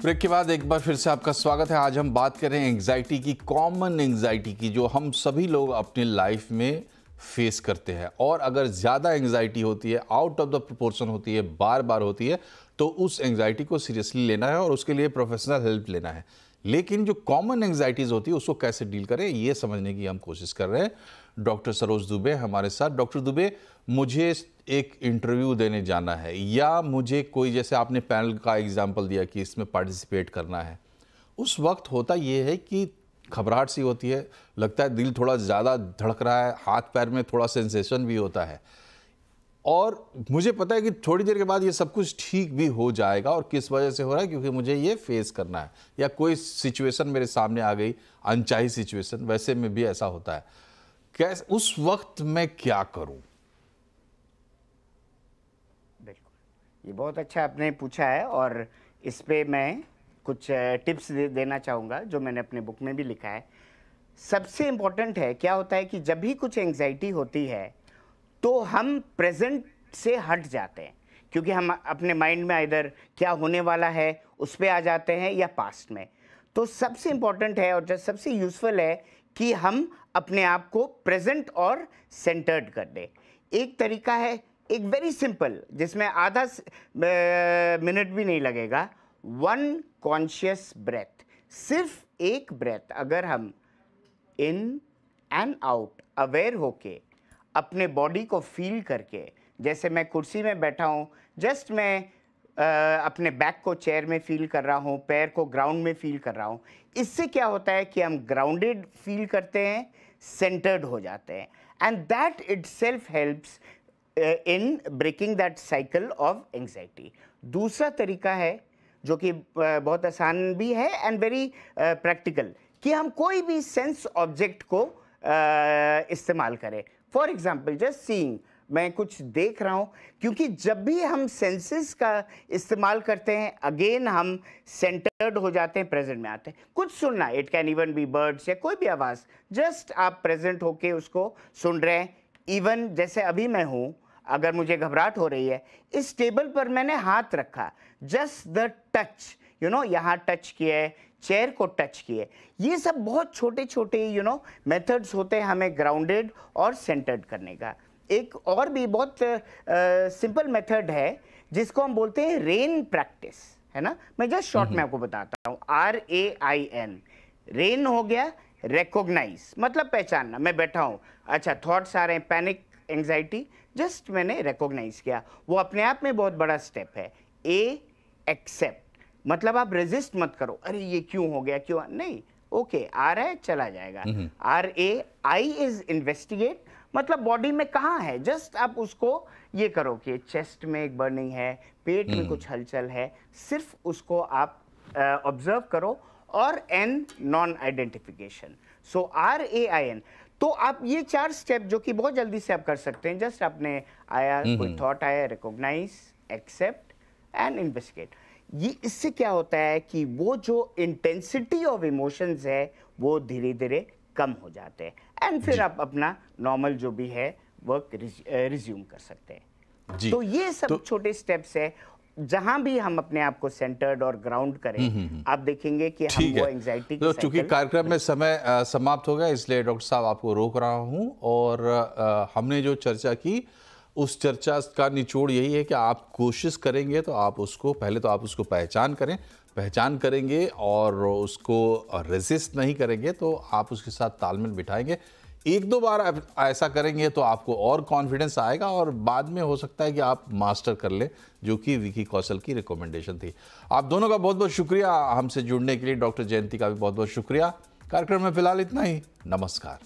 Break के बाद एक बार फिर से आपका स्वागत है। आज हम बात करें एंग्जाइटी की, कॉमन एंग्जाइटी की, जो हम सभी लोग अपनी लाइफ में फेस करते हैं। और अगर ज़्यादा एंग्जाइटी होती है, आउट ऑफ द प्रोपोर्शन होती है, बार बार होती है, तो उस एंग्जाइटी को सीरियसली लेना है और उसके लिए प्रोफेशनल हेल्प लेना है। लेकिन जो कॉमन एंग्जाइटीज़ होती है उसको कैसे डील करें, ये समझने की हम कोशिश कर रहे हैं। डॉक्टर सरोज दुबे हमारे साथ। डॉक्टर दुबे, मुझे एक इंटरव्यू देने जाना है, या मुझे कोई, जैसे आपने पैनल का एग्जांपल दिया कि इसमें पार्टिसिपेट करना है, उस वक्त होता ये है कि घबराहट सी होती है, लगता है दिल थोड़ा ज़्यादा धड़क रहा है, हाथ पैर में थोड़ा सेंसेशन भी होता है, और मुझे पता है कि थोड़ी देर के बाद ये सब कुछ ठीक भी हो जाएगा। और किस वजह से हो रहा है? क्योंकि मुझे ये फेस करना है, या कोई सिचुएशन मेरे सामने आ गई, अनचाही सिचुएशन, वैसे में भी ऐसा होता है। कैसे उस वक्त मैं क्या करूं? बिल्कुल, ये बहुत अच्छा आपने पूछा है और इस पे मैं कुछ टिप्स देना चाहूँगा जो मैंने अपने बुक में भी लिखा है। सबसे इम्पोर्टेंट है, क्या होता है कि जब भी कुछ एंग्जाइटी होती है तो हम प्रेजेंट से हट जाते हैं, क्योंकि हम अपने माइंड में इधर क्या होने वाला है उस पे आ जाते हैं या पास्ट में। तो सबसे इम्पोर्टेंट है और जो सबसे यूज़फुल है कि हम अपने आप को प्रेजेंट और सेंटर्ड कर दें। एक तरीका है, एक वेरी सिंपल, जिसमें आधा मिनट भी नहीं लगेगा। वन कॉन्शियस ब्रेथ, सिर्फ एक ब्रेथ अगर हम इन एंड आउट अवेयर होके अपने बॉडी को फील करके, जैसे मैं कुर्सी में बैठा हूँ, जस्ट मैं अपने बैक को चेयर में फील कर रहा हूँ, पैर को ग्राउंड में फील कर रहा हूँ, इससे क्या होता है कि हम ग्राउंडेड फील करते हैं, सेंटर्ड हो जाते हैं, and that itself helps in breaking that cycle of anxiety. दूसरा तरीका है जो कि बहुत आसान भी है एंड वेरी प्रैक्टिकल, कि हम कोई भी सेंस ऑब्जेक्ट को इस्तेमाल करें। फॉर एग्जाम्पल, जस्ट सीइंग, मैं कुछ देख रहा हूँ, क्योंकि जब भी हम सेंसेस का इस्तेमाल करते हैं, अगेन हम सेंटर्ड हो जाते हैं, प्रेजेंट में आते हैं। कुछ सुनना, it can even be birds या कोई भी आवाज़, जस्ट आप प्रेजेंट होके उसको सुन रहे हैं। इवन जैसे अभी मैं हूँ, अगर मुझे घबराहट हो रही है, इस टेबल पर मैंने हाथ रखा, जस्ट द टच, यहाँ टच किया है, चेयर को टच किए। ये सब बहुत छोटे छोटे मेथड्स होते हैं हमें ग्राउंडेड और सेंटर्ड करने का। एक और भी बहुत सिंपल मेथड है जिसको हम बोलते हैं रेन प्रैक्टिस, है ना। मैं जस्ट शॉर्ट में आपको बताता हूँ। RAIN, रेन हो गया, रिकॉग्नाइज मतलब पहचानना। मैं बैठा हूँ, अच्छा थॉट्स आ रहे हैं, पैनिक, एंग्जाइटी, जस्ट मैंने रिकॉग्नाइज किया, वो अपने आप में बहुत बड़ा स्टेप है। एक्सेप्ट मतलब आप रेजिस्ट मत करो, अरे ये क्यों हो गया, क्यों नहीं, ओके आ रहा है, चला जाएगा। RAI इज इन्वेस्टिगेट, मतलब बॉडी में कहाँ है, जस्ट आप उसको ये करो कि चेस्ट में एक बर्निंग है, पेट में कुछ हलचल है, सिर्फ उसको आप ऑब्जर्व करो। और N नॉन आइडेंटिफिकेशन। सो RAIN। तो आप ये 4 स्टेप जो कि बहुत जल्दी से आप कर सकते हैं, जस्ट आपने आया, कोई थॉट आया, रिकॉग्नाइज, एक्सेप्ट एंड इन्वेस्टिगेट। ये इससे क्या होता है कि वो जो इंटेंसिटी ऑफ इमोशंस है वो धीरे धीरे कम हो जाते हैं, एंड फिर आप अपना नॉर्मल जो भी है वर्क रिज्यूम कर सकते हैं जी। तो ये सब छोटे स्टेप्स है, जहां भी हम अपने आप को सेंटर्ड और ग्राउंड करें, आप देखेंगे कि हम वो एंग्जाइटी तो चूंकि कार्यक्रम में समय समाप्त हो गया, इसलिए डॉक्टर साहब आपको रोक रहा हूं। और हमने जो चर्चा की, उस चर्चा का निचोड़ यही है कि आप कोशिश करेंगे तो आप उसको, पहले तो आप उसको पहचान करेंगे और उसको रेजिस्ट नहीं करेंगे, तो आप उसके साथ तालमेल बिठाएंगे। 1-2 बार आप ऐसा करेंगे तो आपको और कॉन्फिडेंस आएगा, और बाद में हो सकता है कि आप मास्टर कर लें, जो कि विकी कौशल की रिकमेंडेशन थी। आप दोनों का बहुत बहुत शुक्रिया हमसे जुड़ने के लिए। डॉक्टर जयंती का भी बहुत बहुत शुक्रिया। कार्यक्रम में फिलहाल इतना ही। नमस्कार।